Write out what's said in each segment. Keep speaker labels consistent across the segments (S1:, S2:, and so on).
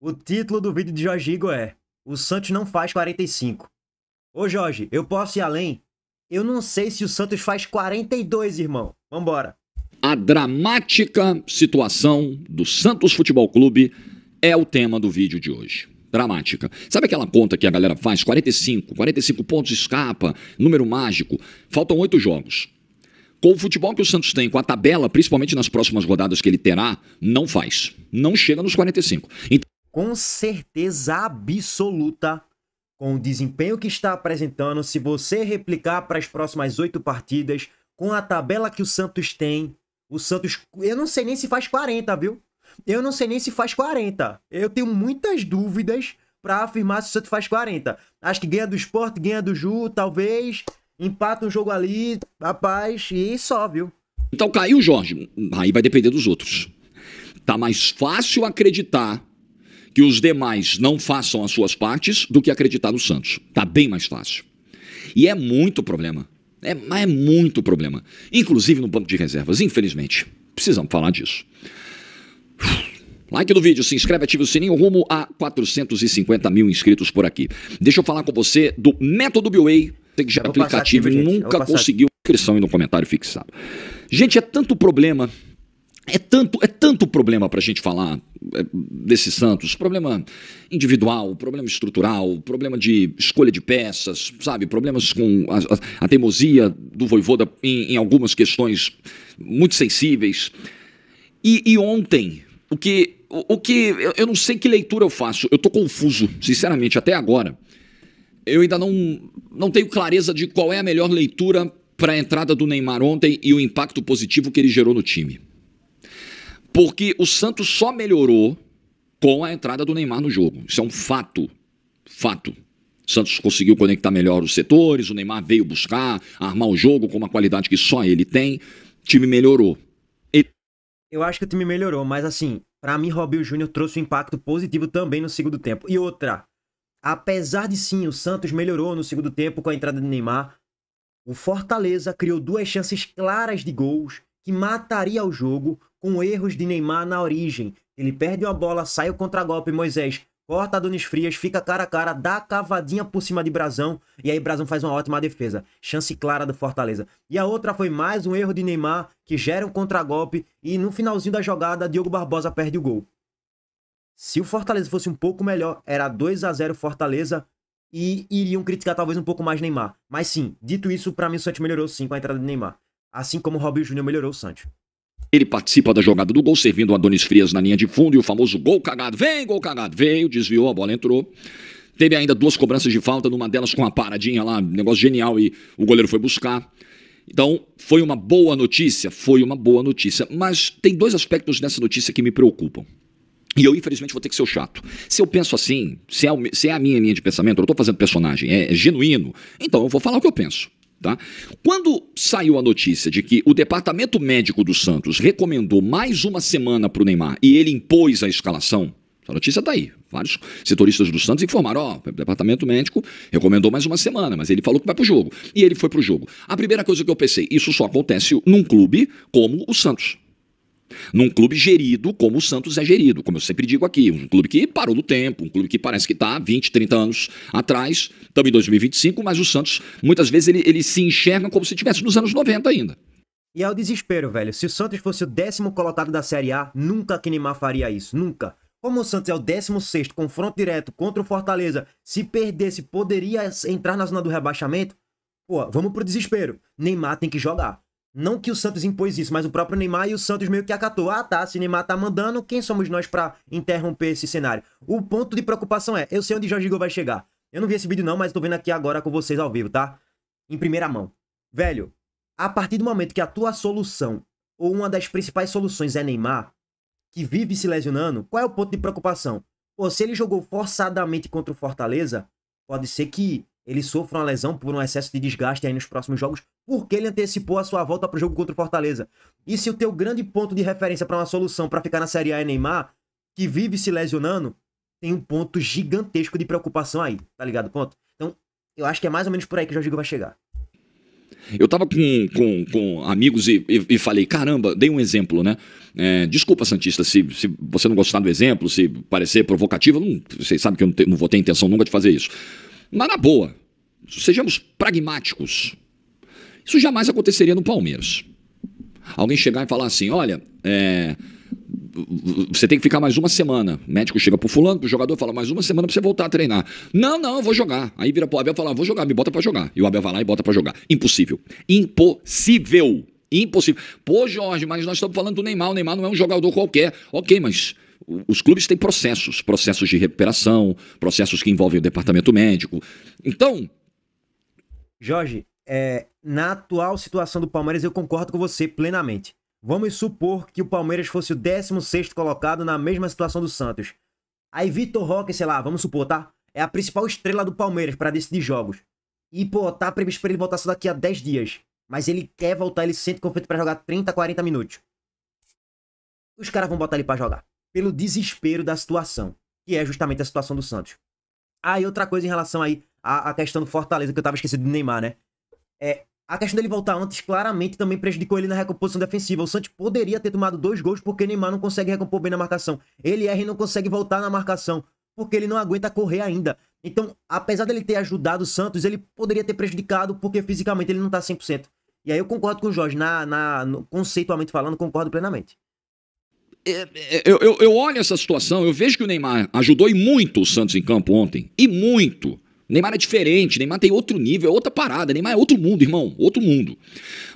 S1: O título do vídeo de Jorge Igor é: o Santos não faz 45. Ô Jorge, eu posso ir além? Eu não sei se o Santos faz 42, irmão. Vambora.
S2: A dramática situação do Santos Futebol Clube é o tema do vídeo de hoje. Dramática. Sabe aquela conta que a galera faz? 45 pontos escapa, número mágico. Faltam 8 jogos. Com o futebol que o Santos tem, com a tabela, principalmente nas próximas rodadas que ele terá, não faz. Não chega nos 45. Então...
S1: Com certeza absoluta, com o desempenho que está apresentando, se você replicar para as próximas 8 partidas, com a tabela que o Santos tem, o Santos... Eu não sei nem se faz 40, viu? Eu não sei nem se faz 40. Eu tenho muitas dúvidas para afirmar se o Santos faz 40. Acho que ganha do Sport, ganha do Ju, talvez... Empata um jogo ali, rapaz, e só, viu?
S2: Então caiu, Jorge. Aí vai depender dos outros. Tá mais fácil acreditar que os demais não façam as suas partes do que acreditar no Santos. Tá bem mais fácil. E é muito problema. É muito problema. Inclusive no banco de reservas, infelizmente. Precisamos falar disso. Like no vídeo, se inscreve, ativa o sininho, rumo a 450 mil inscritos por aqui. Deixa eu falar com você do Método BioWay. Você que já é aplicativo e nunca conseguiu inscrição e no comentário fixado. Gente, é tanto problema... É tanto problema pra gente falar desse Santos. Problema individual, problema estrutural, problema de escolha de peças, sabe? Problemas com a teimosia do Vojvoda em algumas questões muito sensíveis. E ontem, eu não sei que leitura eu faço. Eu tô confuso, sinceramente, até agora. Eu ainda não tenho clareza de qual é a melhor leitura para a entrada do Neymar ontem e o impacto positivo que ele gerou no time. Porque o Santos só melhorou com a entrada do Neymar no jogo. Isso é um fato. Fato. O Santos conseguiu conectar melhor os setores, o Neymar veio buscar, armar o jogo com uma qualidade que só ele tem. O time melhorou.
S1: Eu acho que o time melhorou, mas assim, pra mim, Robinho Júnior trouxe um impacto positivo também no segundo tempo. E outra, apesar de sim, o Santos melhorou no segundo tempo com a entrada de Neymar, o Fortaleza criou 2 chances claras de gols que mataria o jogo com erros de Neymar na origem. Ele perde uma bola, sai o contragolpe, Moisés corta Adonis Frias, fica cara a cara, dá a cavadinha por cima de Brazão, e aí Brazão faz uma ótima defesa. Chance clara do Fortaleza. E a outra foi mais um erro de Neymar, que gera um contragolpe, e no finalzinho da jogada, Diogo Barbosa perde o gol. Se o Fortaleza fosse um pouco melhor, era 2-0 Fortaleza, e iriam criticar talvez um pouco mais Neymar. Mas sim, dito isso, pra mim o Santos melhorou sim com a entrada de Neymar. Assim como o Robinho Júnior melhorou o Santos.
S2: Ele participa da jogada do gol, servindo o Adonis Frias na linha de fundo, e o famoso gol cagado. Vem, gol cagado. Veio, desviou, a bola entrou. Teve ainda 2 cobranças de falta, numa delas com uma paradinha lá, negócio genial, e o goleiro foi buscar. Então, foi uma boa notícia, mas tem 2 aspectos nessa notícia que me preocupam. E eu, infelizmente, vou ter que ser o chato. Se eu penso assim, se é a minha linha de pensamento, eu não estou fazendo personagem, é genuíno, então eu vou falar o que eu penso. Tá? Quando saiu a notícia de que o departamento médico do Santos recomendou mais uma semana para o Neymar e ele impôs a escalação, a notícia está aí. Vários setoristas do Santos informaram, o departamento médico recomendou mais uma semana, mas ele falou que vai para o jogo. E ele foi para o jogo. A primeira coisa que eu pensei, isso só acontece num clube como o Santos. Num clube gerido como o Santos é gerido, como eu sempre digo aqui, um clube que parou no tempo, um clube que parece que está 20, 30 anos atrás, estamos em 2025, mas o Santos, muitas vezes, ele se enxerga como se estivesse nos anos 90 ainda.
S1: E é o desespero, velho. Se o Santos fosse o 10º colocado da Série A, nunca que Neymar faria isso, nunca. Como o Santos é o 16º, confronto direto contra o Fortaleza, se perdesse, poderia entrar na zona do rebaixamento? Pô, vamos pro desespero. Neymar tem que jogar. Não que o Santos impôs isso, mas o próprio Neymar e o Santos meio que acatou. Ah, tá, se Neymar tá mandando, quem somos nós pra interromper esse cenário? O ponto de preocupação é, eu sei onde Jorge Igor vai chegar. Eu não vi esse vídeo não, mas tô vendo aqui agora com vocês ao vivo, tá? Em primeira mão. Velho, a partir do momento que a tua solução, ou uma das principais soluções é Neymar, que vive se lesionando, qual é o ponto de preocupação? Pô, se ele jogou forçadamente contra o Fortaleza, pode ser que ele sofra uma lesão por um excesso de desgaste aí nos próximos jogos, porque ele antecipou a sua volta para o jogo contra o Fortaleza. E se o teu grande ponto de referência para uma solução para ficar na Série A é Neymar, que vive se lesionando, tem um ponto gigantesco de preocupação aí, tá ligado? Ponto. Então, eu acho que é mais ou menos por aí que o Jorge Igor vai chegar.
S2: Eu tava com amigos e falei, caramba, dei um exemplo, né? Desculpa, Santista, se você não gostar do exemplo, se parecer provocativo, vocês sabem que eu não vou ter intenção nunca de fazer isso. Mas na boa, sejamos pragmáticos. Isso jamais aconteceria no Palmeiras. Alguém chegar e falar assim, olha, você tem que ficar mais uma semana. O médico chega pro fulano, pro jogador, fala mais uma semana pra você voltar a treinar. Não, eu vou jogar. Aí vira pro Abel e fala, vou jogar, me bota pra jogar. E o Abel vai lá e bota pra jogar. Impossível. Impossível. Pô, Jorge, mas nós estamos falando do Neymar. O Neymar não é um jogador qualquer. Ok, mas os clubes têm processos de recuperação, processos que envolvem o departamento médico. Então...
S1: Jorge, na atual situação do Palmeiras, eu concordo com você plenamente. Vamos supor que o Palmeiras fosse o 16º colocado na mesma situação do Santos. Aí Vitor Roque, sei lá, vamos supor, tá? É a principal estrela do Palmeiras para decidir jogos. E, pô, tá previsto pra ele voltar só daqui a 10 dias. Mas ele quer voltar, ele se sente confiante pra jogar 30, 40 minutos. Os caras vão botar ele pra jogar. Pelo desespero da situação. Que é justamente a situação do Santos. E outra coisa em relação aí à questão do Fortaleza, que eu tava esquecendo do Neymar, né? A questão dele voltar antes claramente também prejudicou ele na recomposição defensiva. O Santos poderia ter tomado 2 gols porque o Neymar não consegue recompor bem na marcação. Ele erra e não consegue voltar na marcação porque ele não aguenta correr ainda. Então, apesar dele ter ajudado o Santos, ele poderia ter prejudicado porque fisicamente ele não tá 100%. E aí eu concordo com o Jorge, conceitualmente falando, concordo plenamente.
S2: Eu olho essa situação, eu vejo que o Neymar ajudou e muito o Santos em campo ontem. E muito. Neymar é diferente, Neymar tem outro nível, é outra parada, Neymar é outro mundo, irmão, outro mundo.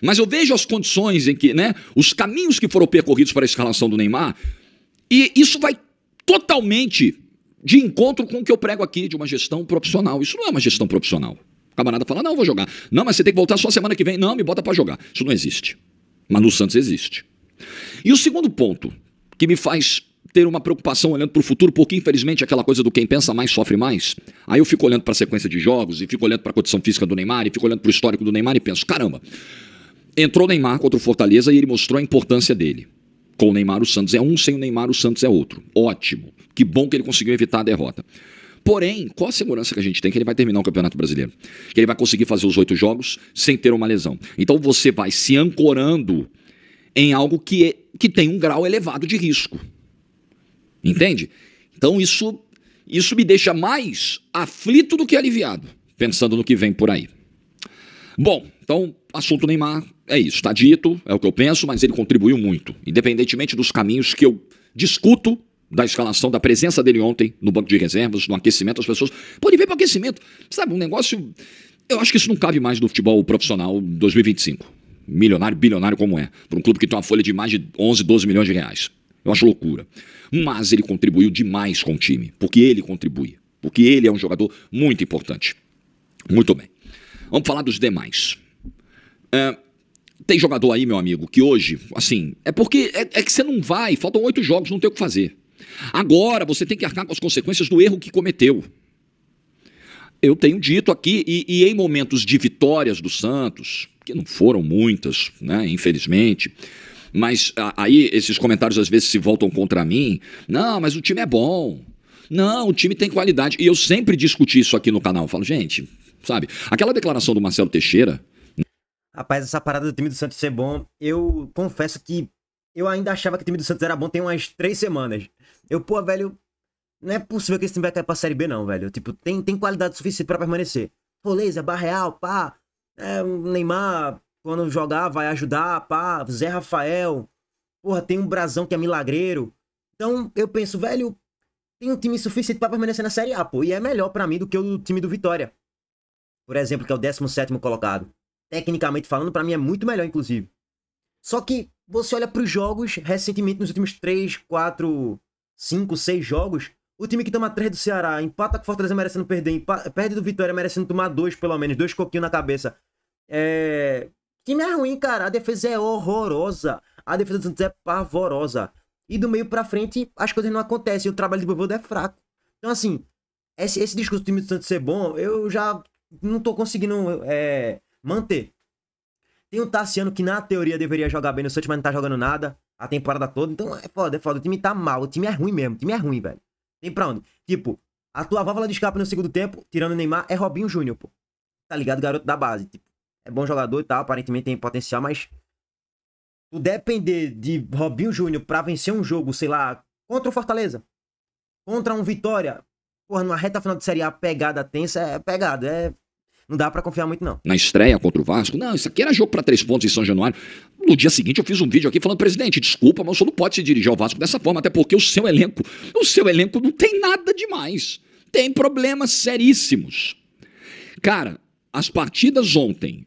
S2: Mas eu vejo as condições em que, né, os caminhos que foram percorridos para a escalação do Neymar, e isso vai totalmente de encontro com o que eu prego aqui, de uma gestão profissional. Isso não é uma gestão profissional. O camarada fala, não, eu vou jogar. Não, mas você tem que voltar só semana que vem. Não, me bota para jogar. Isso não existe. Mas no Santos existe. E o segundo ponto, que me faz ter uma preocupação olhando para o futuro, porque infelizmente aquela coisa do quem pensa mais sofre mais. Aí eu fico olhando para a sequência de jogos, e fico olhando para a condição física do Neymar, e fico olhando para o histórico do Neymar e penso, caramba, entrou o Neymar contra o Fortaleza e ele mostrou a importância dele. Com o Neymar o Santos é um, sem o Neymar o Santos é outro. Ótimo. Que bom que ele conseguiu evitar a derrota. Porém, qual a segurança que a gente tem que ele vai terminar o Campeonato Brasileiro? Que ele vai conseguir fazer os 8 jogos sem ter uma lesão. Então você vai se ancorando em algo que tem um grau elevado de risco. Entende? Então isso me deixa mais aflito do que aliviado, pensando no que vem por aí. Bom, então, assunto Neymar é isso, está dito, é o que eu penso, mas ele contribuiu muito, independentemente dos caminhos que eu discuto da escalação, da presença dele ontem no banco de reservas, no aquecimento, as pessoas podem ver para o aquecimento, sabe, um negócio, eu acho que isso não cabe mais no futebol profissional 2025, milionário, bilionário como é, para um clube que tem uma folha de mais de 11, 12 milhões de reais. Eu acho loucura. Mas ele contribuiu demais com o time. Porque ele contribui. Porque ele é um jogador muito importante. Muito bem. Vamos falar dos demais. Tem jogador aí, meu amigo, que hoje, assim, é porque é que você não vai, faltam 8 jogos, não tem o que fazer. Agora você tem que arcar com as consequências do erro que cometeu. Eu tenho dito aqui, e em momentos de vitórias do Santos, que não foram muitas, né, infelizmente... Mas aí esses comentários às vezes se voltam contra mim. Não, mas o time é bom. Não, o time tem qualidade. E eu sempre discuti isso aqui no canal. Eu falo, gente, sabe? Aquela declaração do Marcelo Teixeira...
S1: Rapaz, essa parada do time do Santos ser bom, eu confesso que eu ainda achava que o time do Santos era bom tem umas 3 semanas. Velho, não é possível que esse time vai cair pra Série B não, velho. Tipo, tem qualidade suficiente pra permanecer. Roleza, Barreal, pá. O Neymar... Quando jogar, vai ajudar, pá, Zé Rafael. Porra, tem um Brazão que é milagreiro. Então, eu penso, velho, tem um time suficiente pra permanecer na Série A, pô. E é melhor pra mim do que o time do Vitória. Por exemplo, que é o 17º colocado. Tecnicamente falando, pra mim é muito melhor, inclusive. Só que você olha pros jogos, recentemente, nos últimos 3, 4, 5, 6 jogos, o time que toma 3 do Ceará, empata com o Fortaleza merecendo perder, perde do Vitória merecendo tomar 2, pelo menos, 2 coquinhos na cabeça. O time é ruim, cara. A defesa é horrorosa. A defesa do Santos é pavorosa. E do meio pra frente, as coisas não acontecem. O trabalho do Voivoda é fraco. Então, assim, esse discurso do time do Santos ser bom, eu já não tô conseguindo manter. Tem o Tassiano que, na teoria, deveria jogar bem no Santos, mas não tá jogando nada a temporada toda. Então, é foda. O time tá mal. O time é ruim mesmo. O time é ruim, velho. Tem pra onde? Tipo, a tua válvula de escape no segundo tempo, tirando o Neymar, é Robinho Júnior, pô. Tá ligado? Garoto da base. Tipo, é bom jogador e tal, aparentemente tem potencial, mas tu depender de Robinho Júnior pra vencer um jogo, sei lá, contra o Fortaleza, contra um Vitória, porra, numa reta final de Série A, pegada tensa, é pegada, não dá pra confiar muito, não.
S2: Na estreia contra o Vasco, não, isso aqui era jogo para 3 pontos em São Januário. No dia seguinte eu fiz um vídeo aqui falando, presidente, desculpa, mas o senhor não pode se dirigir ao Vasco dessa forma, até porque o seu elenco não tem nada demais. Tem problemas seríssimos. Cara, as partidas ontem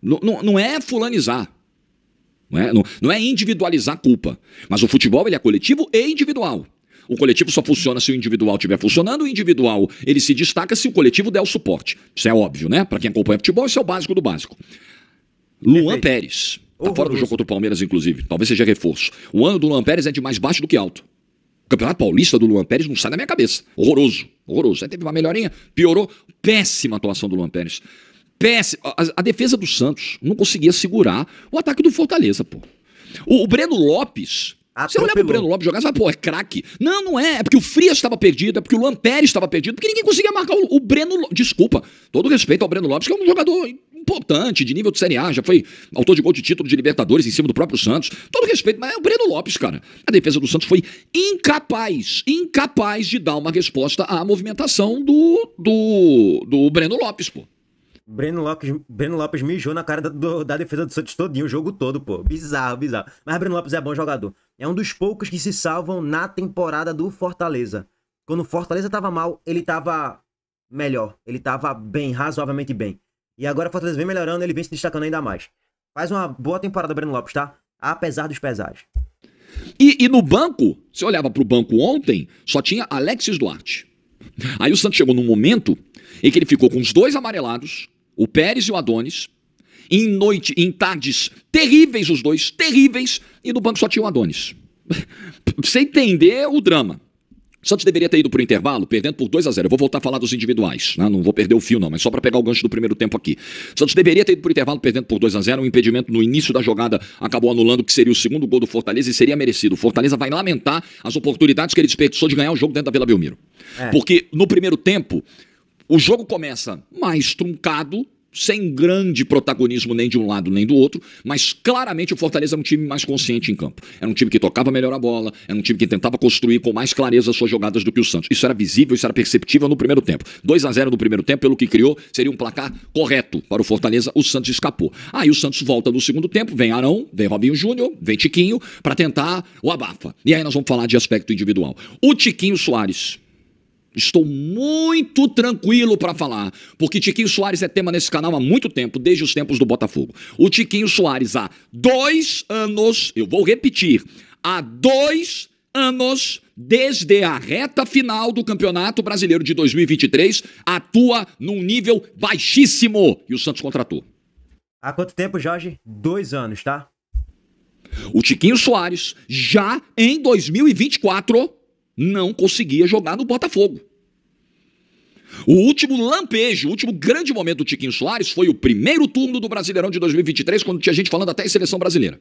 S2: não é fulanizar, não é individualizar a culpa, mas o futebol ele é coletivo e individual. O coletivo só funciona se o individual estiver funcionando, o individual ele se destaca se o coletivo der o suporte. Isso é óbvio, né? Para quem acompanha futebol, isso é o básico do básico. Luan Pérez, tá fora do jogo contra o Palmeiras, inclusive, talvez seja reforço. O ano do Luan Pérez é de mais baixo do que alto. O Campeonato Paulista do Luan Pérez não sai da minha cabeça. Horroroso, horroroso. Aí teve uma melhorinha, piorou. Péssima atuação do Luan Pérez. Péssima. A defesa do Santos não conseguia segurar o ataque do Fortaleza, pô. O Breno Lopes... Você olhar pro Breno Lopes jogar, você fala, pô, é craque. Não, não é. É porque o Frias estava perdido, é porque o Luan Pérez estava perdido, porque ninguém conseguia marcar o Breno Lopes. Desculpa, todo respeito ao Breno Lopes, que é um jogador importante, de nível de Série A, já foi autor de gol de título de Libertadores em cima do próprio Santos. Todo respeito, mas é o Breno Lopes, cara. A defesa do Santos foi incapaz de dar uma resposta à movimentação do Breno Lopes, pô.
S1: Breno Lopes mijou na cara da defesa do Santos todinho, o jogo todo, pô. Bizarro. Mas Breno Lopes é bom jogador. É um dos poucos que se salvam na temporada do Fortaleza. Quando o Fortaleza tava mal, ele tava melhor. Ele tava bem, razoavelmente bem. E agora o Fortaleza vem melhorando, ele vem se destacando ainda mais. Faz uma boa temporada, Breno Lopes, tá? Apesar dos pesares.
S2: E no banco, você olhava pro banco ontem, só tinha Alexis Duarte. Aí o Santos chegou num momento em que ele ficou com os dois amarelados, o Pérez e o Adonis, em tardes terríveis os dois, terríveis, e no banco só tinha o Adonis. Pra você entender o drama. O Santos deveria ter ido pro intervalo, perdendo por 2-0. Eu vou voltar a falar dos individuais, né? Não vou perder o fio não, mas só para pegar o gancho do primeiro tempo aqui. O Santos deveria ter ido pro intervalo, perdendo por 2-0. Um impedimento no início da jogada acabou anulando, que seria o segundo gol do Fortaleza, e seria merecido. O Fortaleza vai lamentar as oportunidades que ele desperdiçou de ganhar o jogo dentro da Vila Belmiro. Porque no primeiro tempo, o jogo começa mais truncado, sem grande protagonismo nem de um lado nem do outro, mas claramente o Fortaleza era um time mais consciente em campo. Era um time que tocava melhor a bola, era um time que tentava construir com mais clareza as suas jogadas do que o Santos. Isso era visível, isso era perceptível no primeiro tempo. 2-0 no primeiro tempo, pelo que criou, seria um placar correto para o Fortaleza, o Santos escapou. Aí o Santos volta no segundo tempo, vem Arão, vem Robinho Júnior, vem Tiquinho, para tentar o abafa. E aí nós vamos falar de aspecto individual. O Tiquinho Soares... Estou muito tranquilo para falar, porque Tiquinho Soares é tema nesse canal há muito tempo, desde os tempos do Botafogo. O Tiquinho Soares há 2 anos, eu vou repetir, há 2 anos, desde a reta final do Campeonato Brasileiro de 2023, atua num nível baixíssimo e o Santos contratou.
S1: Há quanto tempo, Jorge? 2 anos, tá?
S2: O Tiquinho Soares, já em 2024, não conseguia jogar no Botafogo. O último lampejo, o último grande momento do Tiquinho Soares foi o primeiro turno do Brasileirão de 2023, quando tinha gente falando até em seleção brasileira.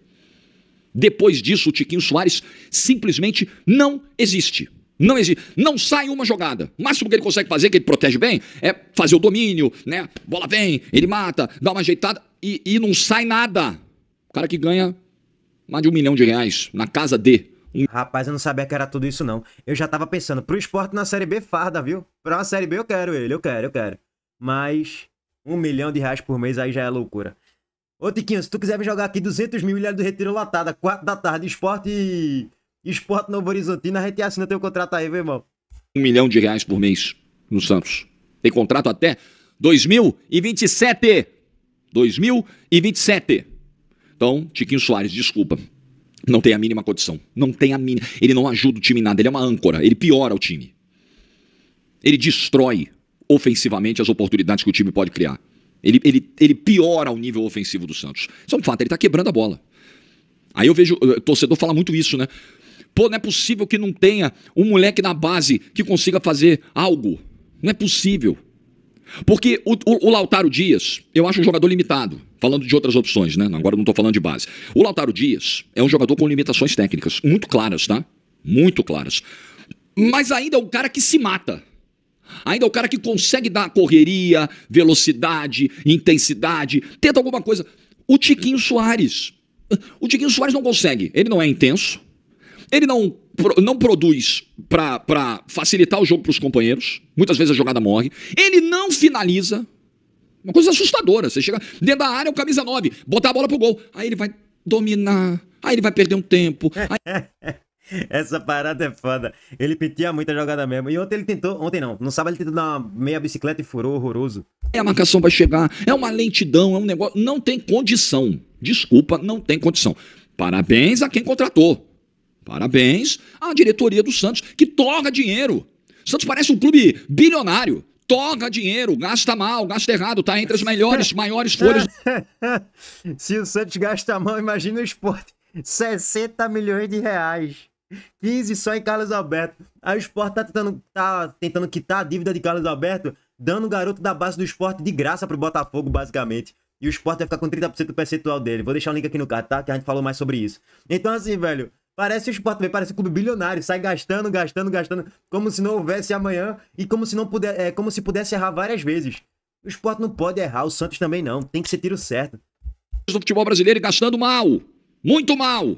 S2: Depois disso, o Tiquinho Soares simplesmente não existe. Não existe. Não sai uma jogada. O máximo que ele consegue fazer, que ele protege bem, é fazer o domínio, né? Bola vem, ele mata, dá uma ajeitada e não sai nada. O cara que ganha mais de R$1 milhão na casa de...
S1: Rapaz, eu não sabia que era tudo isso, não. Eu já tava pensando, pro Sport na Série B farda, viu? Pra uma Série B eu quero ele, eu quero. Mas R$1 milhão por mês aí já é loucura. Ô, Tiquinho, se tu quiser me jogar aqui 200 mil Ilha do Retiro lotada, 4 da tarde, Sport Novo Horizontino, a gente assina teu contrato aí, meu irmão.
S2: R$1 milhão por mês no Santos. Tem contrato até 2027. 2027. Então, Tiquinho Soares, desculpa. Não tem a mínima condição. Não tem a mínima. Ele não ajuda o time em nada. Ele é uma âncora. Ele piora o time. Ele destrói ofensivamente as oportunidades que o time pode criar. Ele piora o nível ofensivo do Santos. Isso é um fato. Ele tá quebrando a bola. Aí eu vejo o torcedor falar muito isso, né? Pô, não é possível que não tenha um moleque na base que consiga fazer algo. Não é possível. Porque o Lautaro Dias, eu acho um jogador limitado. Falando de outras opções, né? Agora eu não tô falando de base. O Lautaro Dias é um jogador com limitações técnicas muito claras, tá? Muito claras. Mas ainda é um cara que se mata. Ainda é o cara que consegue dar correria, velocidade, intensidade, tenta alguma coisa. O Tiquinho Soares não consegue. Ele não é intenso, ele não produz para facilitar o jogo para os companheiros. Muitas vezes a jogada morre. Ele não finaliza. Uma coisa assustadora. Você chega dentro da área, o camisa 9, botar a bola pro gol. Aí ele vai dominar, aí ele vai perder um tempo.
S1: Essa parada é foda. Ele petia muita jogada mesmo. E ontem ele tentou, no sábado ele tentou dar uma meia bicicleta e furou, horroroso.
S2: A marcação vai chegar, é uma lentidão, é um negócio, não tem condição. Desculpa, não tem condição. Parabéns a quem contratou. Parabéns à diretoria do Santos, que torra dinheiro. Santos parece um clube bilionário. Torra dinheiro, gasta mal, gasta errado, tá entre as maiores folhas.
S1: Se o Santos gasta mal, imagina o Sport. 60 milhões de reais. 15 só em Carlos Alberto. Aí o Sport tá tentando quitar a dívida de Carlos Alberto, dando o garoto da base do Sport de graça pro Botafogo, basicamente. E o Sport vai ficar com 30% do percentual dele. Vou deixar o link aqui no card, tá? Que a gente falou mais sobre isso. Então assim, velho, parece o Sport, parece um clube bilionário. Sai gastando, como se não houvesse amanhã e como se pudesse errar várias vezes. O Sport não pode errar, o Santos também não. Tem que ser tiro certo.
S2: Do futebol brasileiro e gastando mal. Muito mal.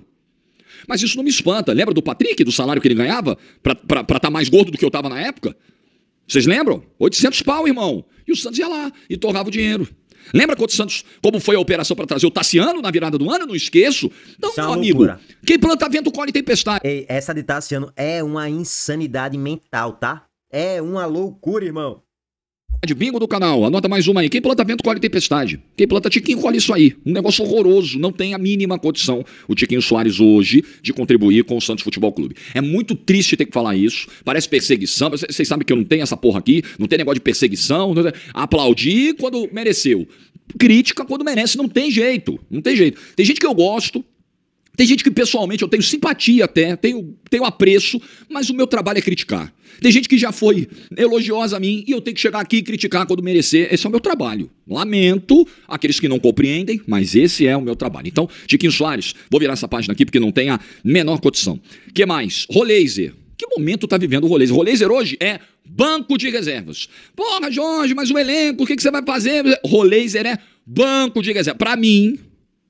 S2: Mas isso não me espanta. Lembra do Patrick, do salário que ele ganhava? Pra estar mais gordo do que eu tava na época? Vocês lembram? 800 pau, irmão. E o Santos ia lá e torrava o dinheiro. Lembra quando o Santos, como foi a operação para trazer o Tassiano na virada do ano? Não esqueço. Então, meu amigo, quem planta vento colhe tempestade.
S1: Ei, essa de Tassiano é uma insanidade mental, tá? É uma loucura, irmão.
S2: De bingo do canal, anota mais uma aí. Quem planta vento colhe tempestade. Quem planta Tiquinho colhe isso aí. Um negócio horroroso, não tem a mínima condição o Tiquinho Soares hoje de contribuir com o Santos Futebol Clube. É muito triste ter que falar isso, parece perseguição, vocês sabem que eu não tenho essa porra aqui, não tem negócio de perseguição, aplaudir quando mereceu, crítica quando merece, não tem jeito, não tem jeito. Tem gente que eu gosto, tem gente que pessoalmente eu tenho simpatia até, tenho apreço, mas o meu trabalho é criticar. Tem gente que já foi elogiosa a mim e eu tenho que chegar aqui e criticar quando merecer. Esse é o meu trabalho. Lamento aqueles que não compreendem, mas esse é o meu trabalho. Então, Tiquinho Soares, vou virar essa página aqui porque não tem a menor condição. O que mais? Roleiser. Que momento tá vivendo o Roleiser? Roleiser hoje é banco de reservas. Porra, Jorge, mas o elenco, o que você vai fazer? Roleiser é banco de reservas. Pra mim...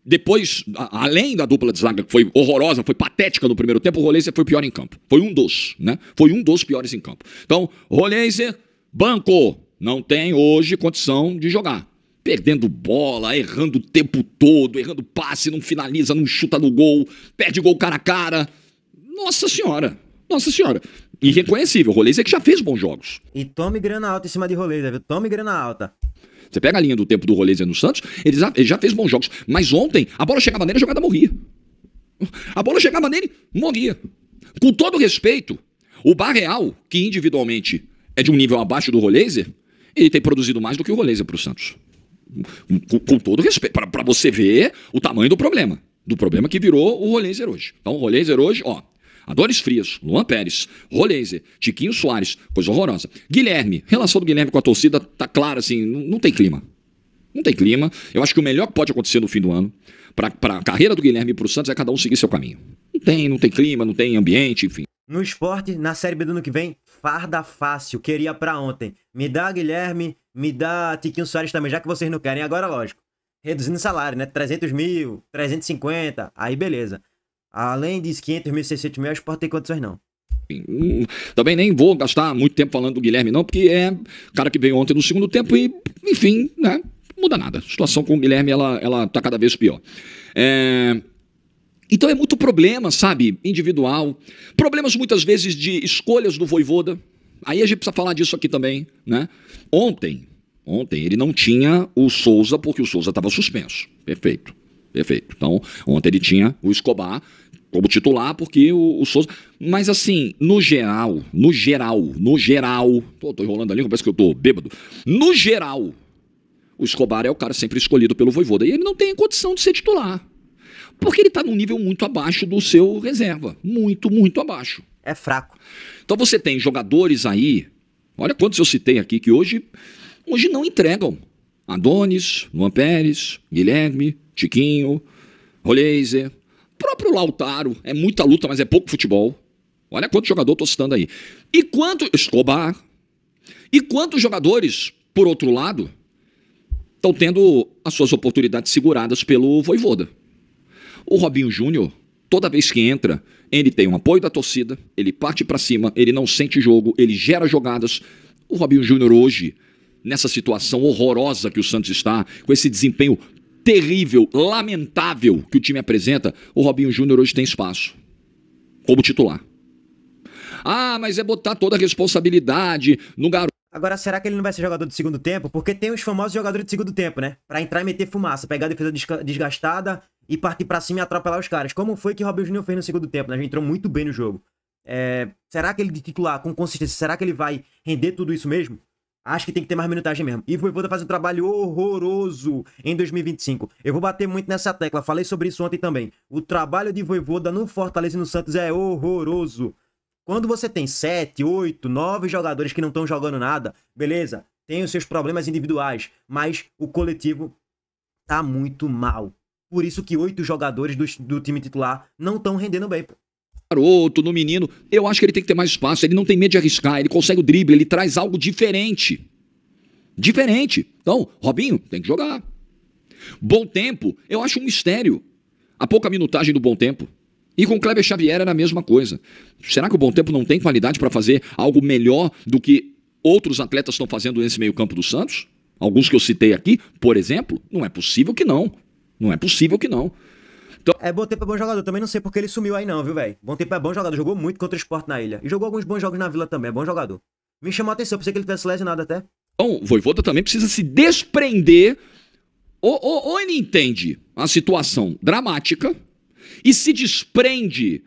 S2: Depois, além da dupla de zaga que foi horrorosa, foi patética no primeiro tempo, o Roleiser foi o pior em campo. Foi um dos, né? Foi um dos piores em campo. Então, Roleiser, banco, não tem hoje condição de jogar. Perdendo bola, errando o tempo todo, errando passe, não finaliza, não chuta no gol, perde gol cara a cara. Nossa senhora, nossa senhora. Irreconhecível, o Roleiser que já fez bons jogos.
S1: E tome grana alta em cima de Roleiser, viu? Tome grana alta.
S2: Você pega a linha do tempo do Roleiser no Santos, ele já fez bons jogos. Mas ontem, a bola chegava nele, a jogada morria. A bola chegava nele, morria. Com todo respeito, o Barreal, que individualmente é de um nível abaixo do Roleiser, ele tem produzido mais do que o Roleiser para o Santos. Com todo respeito, para você ver o tamanho do problema que virou o Roleiser hoje. Então, o Roleiser hoje, ó, Adonis Frias, Luan Pérez, Roleiser, Tiquinho Soares, coisa horrorosa. Guilherme, relação do Guilherme com a torcida tá clara, assim, não tem clima. Não tem clima. Eu acho que o melhor que pode acontecer no fim do ano, pra carreira do Guilherme e pro Santos, é cada um seguir seu caminho. Não tem clima, não tem ambiente, enfim.
S1: No esporte, na Série B do ano que vem, farda fácil, queria pra ontem. Me dá Guilherme, me dá Tiquinho Soares também, já que vocês não querem. Agora, lógico, reduzindo o salário, né? 300 mil, 350, aí beleza. Além de 500 mil, 600 mil, o Sport tem condições não.
S2: Também nem vou gastar muito tempo falando do Guilherme não, porque é cara que veio ontem no segundo tempo e, enfim, né, não muda nada. A situação com o Guilherme, ela tá cada vez pior. Então é muito problema, sabe, individual. Problemas muitas vezes de escolhas do Vojvoda. Aí a gente precisa falar disso aqui também, né? Ontem ele não tinha o Souza porque o Souza estava suspenso. Perfeito. Então, ontem ele tinha o Escobar como titular, porque o Souza... Mas assim, no geral, tô enrolando a língua, parece que eu tô bêbado. No geral, o Escobar é o cara sempre escolhido pelo Vojvoda. E ele não tem condição de ser titular. Porque ele tá num nível muito abaixo do seu reserva. Muito, muito abaixo.
S1: É fraco.
S2: Então você tem jogadores aí, olha quantos eu citei aqui, que hoje não entregam. Adonis, Luan Pérez, Guilherme, Tiquinho, Roleiser, próprio Lautaro, é muita luta, mas é pouco futebol. Olha quanto jogador eu tô citando aí. E quanto Escobar. E quantos jogadores, por outro lado, estão tendo as suas oportunidades seguradas pelo Vojvoda? O Robinho Júnior, toda vez que entra, ele tem um apoio da torcida, ele parte para cima, ele não sente jogo, ele gera jogadas. O Robinho Júnior hoje, nessa situação horrorosa que o Santos está, com esse desempenho terrível, lamentável que o time apresenta, o Robinho Júnior hoje tem espaço como titular. Ah, mas é botar toda a responsabilidade no garoto.
S1: Agora, será que ele não vai ser jogador de segundo tempo? Porque tem os famosos jogadores de segundo tempo, né? Pra entrar e meter fumaça, pegar a defesa desgastada e partir pra cima e atropelar os caras. Como foi que o Robinho Júnior fez no segundo tempo, né? Ele entrou muito bem no jogo. Será que ele de titular, com consistência, será que ele vai render tudo isso mesmo? Acho que tem que ter mais minutagem mesmo. E o Vojvoda faz um trabalho horroroso em 2025. Eu vou bater muito nessa tecla, falei sobre isso ontem também. O trabalho de Vojvoda no Fortaleza e no Santos é horroroso. Quando você tem 7, 8, 9 jogadores que não estão jogando nada, beleza, tem os seus problemas individuais, mas o coletivo tá muito mal. Por isso que 8 jogadores do time titular não estão rendendo bem, pô.
S2: Garoto, no menino, eu acho que ele tem que ter mais espaço, ele não tem medo de arriscar, ele consegue o drible, ele traz algo diferente. Diferente. Então, Robinho, tem que jogar. Bom Tempo, eu acho um mistério. A pouca minutagem do Bom Tempo. E com o Kleber Xavier era a mesma coisa. Será que o Bom Tempo não tem qualidade para fazer algo melhor do que outros atletas estão fazendo nesse meio campo do Santos? Alguns que eu citei aqui, por exemplo, não é possível que não. Não é possível que não. Então...
S1: Bom Tempo é bom jogador, também não sei porque ele sumiu aí não, viu, velho? Bom Tempo é bom jogador, jogou muito contra o Sport na ilha. E jogou alguns bons jogos na Vila também, é bom jogador. Me chamou a atenção, pensei que ele tivesse lesionado até.
S2: Então, o Vojvoda também precisa se desprender, ou ele entende a situação dramática e se desprende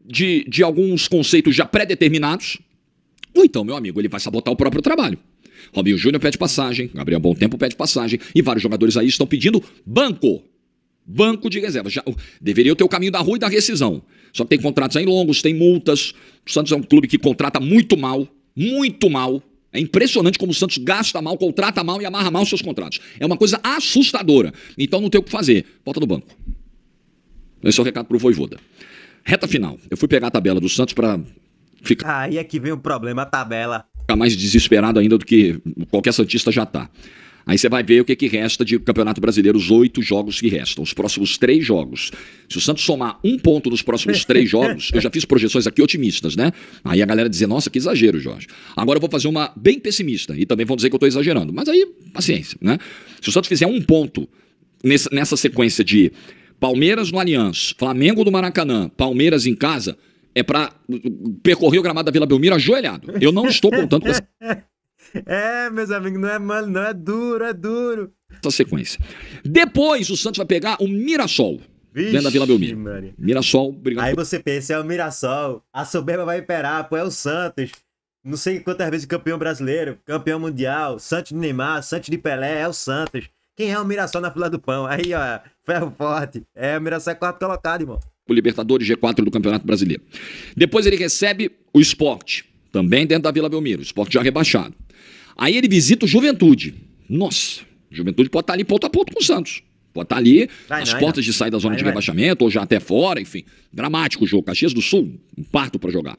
S2: de alguns conceitos já pré-determinados, ou então, meu amigo, ele vai sabotar o próprio trabalho. Robinho Júnior pede passagem, Gabriel Bom Tempo pede passagem, e vários jogadores aí estão pedindo banco de reserva. Já deveria ter o caminho da rua e da rescisão. Só que tem contratos aí longos, tem multas. O Santos é um clube que contrata muito mal, muito mal. É impressionante como o Santos gasta mal, contrata mal e amarra mal os seus contratos. É uma coisa assustadora. Então não tem o que fazer. Bota no banco. Esse é o recado pro Vojvoda. Reta final. Eu fui pegar a tabela do Santos para ficar...
S1: Aí é que vem o problema, a tabela.
S2: Ficar mais desesperado ainda do que qualquer santista já tá. Aí você vai ver o que resta de Campeonato Brasileiro, os 8 jogos que restam, os próximos 3 jogos. Se o Santos somar 1 ponto nos próximos 3 jogos, eu já fiz projeções aqui otimistas, né? Aí a galera dizer, nossa, que exagero, Jorge. Agora eu vou fazer uma bem pessimista, e também vão dizer que eu tô exagerando. Mas aí, paciência, né? Se o Santos fizer 1 ponto nessa sequência de Palmeiras no Allianz, Flamengo no Maracanã, Palmeiras em casa, é pra percorrer o gramado da Vila Belmiro ajoelhado. Eu não estou contando com essa...
S1: Meus amigos, não é mano, não é duro, é duro.
S2: Essa sequência. Depois o Santos vai pegar o Mirassol.
S1: Vixe,
S2: dentro da Vila Belmiro.
S1: Maria.
S2: Mirassol, brigando.
S1: Aí você pensa, é o Mirassol. A soberba vai imperar, pô, é o Santos. Não sei quantas vezes campeão brasileiro, campeão mundial, Santos de Neymar, Santos de Pelé, é o Santos. Quem é o Mirassol na fila do pão? Aí, ó, ferro forte. O Mirassol é 4 colocado, irmão.
S2: O Libertadores G4 do Campeonato Brasileiro. Depois ele recebe o Sport, também dentro da Vila Belmiro. O Sport já rebaixado. Aí ele visita o Juventude. Nossa, o Juventude pode estar ali ponto a ponto com o Santos. Pode estar ali nas portas de sair da zona de rebaixamento, ou já até fora, enfim. Dramático o jogo. Caxias do Sul, um parto para jogar.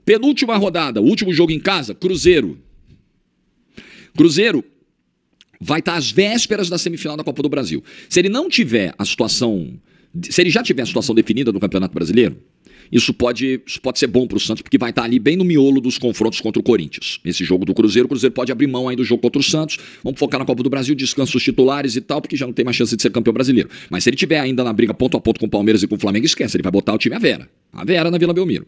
S2: Penúltima rodada, último jogo em casa, Cruzeiro. Cruzeiro vai estar às vésperas da semifinal da Copa do Brasil. Se ele não tiver a situação... Se ele já tiver a situação definida no Campeonato Brasileiro, isso pode ser bom para o Santos, porque vai estar ali bem no miolo dos confrontos contra o Corinthians. Esse jogo do Cruzeiro, o Cruzeiro pode abrir mão aí do jogo contra o Santos. Vamos focar na Copa do Brasil, descansa os titulares e tal, porque já não tem mais chance de ser campeão brasileiro. Mas se ele tiver ainda na briga ponto a ponto com o Palmeiras e com o Flamengo, esquece, ele vai botar o time à Vera. A Vera na Vila Belmiro.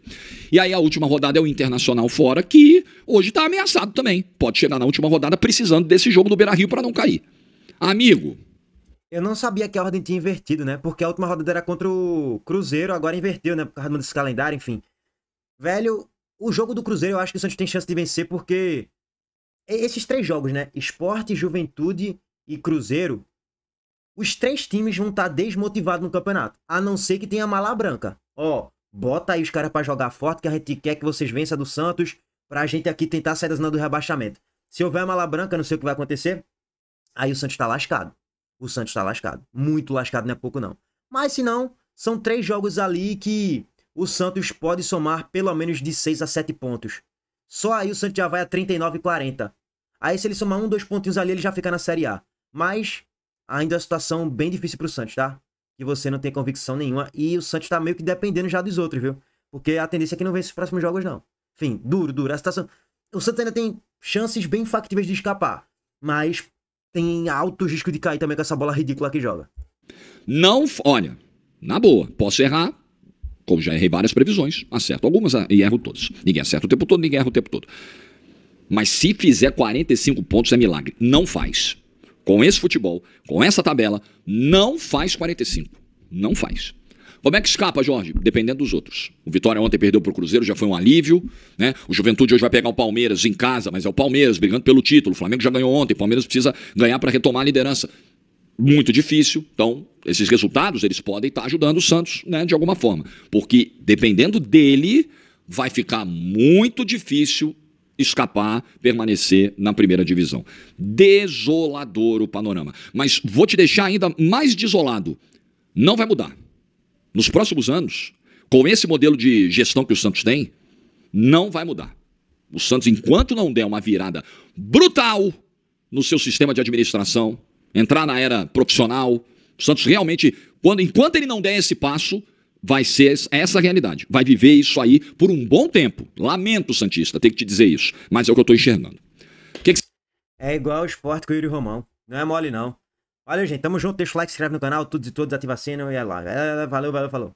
S2: E aí a última rodada é o Internacional fora, que hoje está ameaçado também. Pode chegar na última rodada precisando desse jogo do Beira-Rio para não cair. Amigo...
S1: Eu não sabia que a ordem tinha invertido, né? Porque a última rodada era contra o Cruzeiro, agora inverteu, né? Por causa desse calendário, enfim. Velho, o jogo do Cruzeiro eu acho que o Santos tem chance de vencer porque... Esses 3 jogos, né? Sport, Juventude e Cruzeiro, os 3 times vão estar desmotivados no campeonato. A não ser que tenha mala branca. Ó, bota aí os caras pra jogar forte, que a gente quer que vocês vençam do Santos, pra gente aqui tentar sair da zona do rebaixamento. Se houver mala branca, não sei o que vai acontecer, aí o Santos tá lascado. O Santos tá lascado. Muito lascado, não é pouco não. Mas se não, são 3 jogos ali que o Santos pode somar pelo menos de 6 a 7 pontos. Só aí o Santos já vai a 39 e 40. Aí se ele somar 1, 2 pontinhos ali, ele já fica na Série A. Mas ainda é uma situação bem difícil pro Santos, tá? Que você não tem convicção nenhuma. E o Santos tá meio que dependendo já dos outros, viu? Porque a tendência é que não vence os próximos jogos, não. Enfim, duro. A situação... O Santos ainda tem chances bem factíveis de escapar. Mas tem alto risco de cair também com essa bola ridícula que joga.
S2: Não, olha, na boa, posso errar, como já errei várias previsões, acerto algumas e erro todas. Ninguém acerta o tempo todo, ninguém erra o tempo todo. Mas se fizer 45 pontos é milagre. Não faz. Com esse futebol, com essa tabela, não faz 45. Não faz. Como é que escapa, Jorge? Dependendo dos outros. O Vitória ontem perdeu pro Cruzeiro, já foi um alívio, né? O Juventude hoje vai pegar o Palmeiras em casa, mas é o Palmeiras brigando pelo título. O Flamengo já ganhou ontem, o Palmeiras precisa ganhar para retomar a liderança. Muito difícil. Então, esses resultados, eles podem estar ajudando o Santos, né, de alguma forma. Porque, dependendo dele, vai ficar muito difícil escapar, permanecer na primeira divisão. Desolador o panorama. Mas vou te deixar ainda mais desolado. Não vai mudar. Nos próximos anos, com esse modelo de gestão que o Santos tem, não vai mudar. O Santos, enquanto não der uma virada brutal no seu sistema de administração, entrar na era profissional, o Santos realmente, enquanto ele não der esse passo, vai ser essa a realidade. Vai viver isso aí por um bom tempo. Lamento, Santista, ter que te dizer isso, mas é o que eu estou enxergando.
S1: É igual o Sport com o Yuri Romão. Não é mole, não. Valeu, gente. Tamo junto. Deixa o like, se inscreve no canal, tudo e todos, ativa a sina e é lá. Valeu, falou.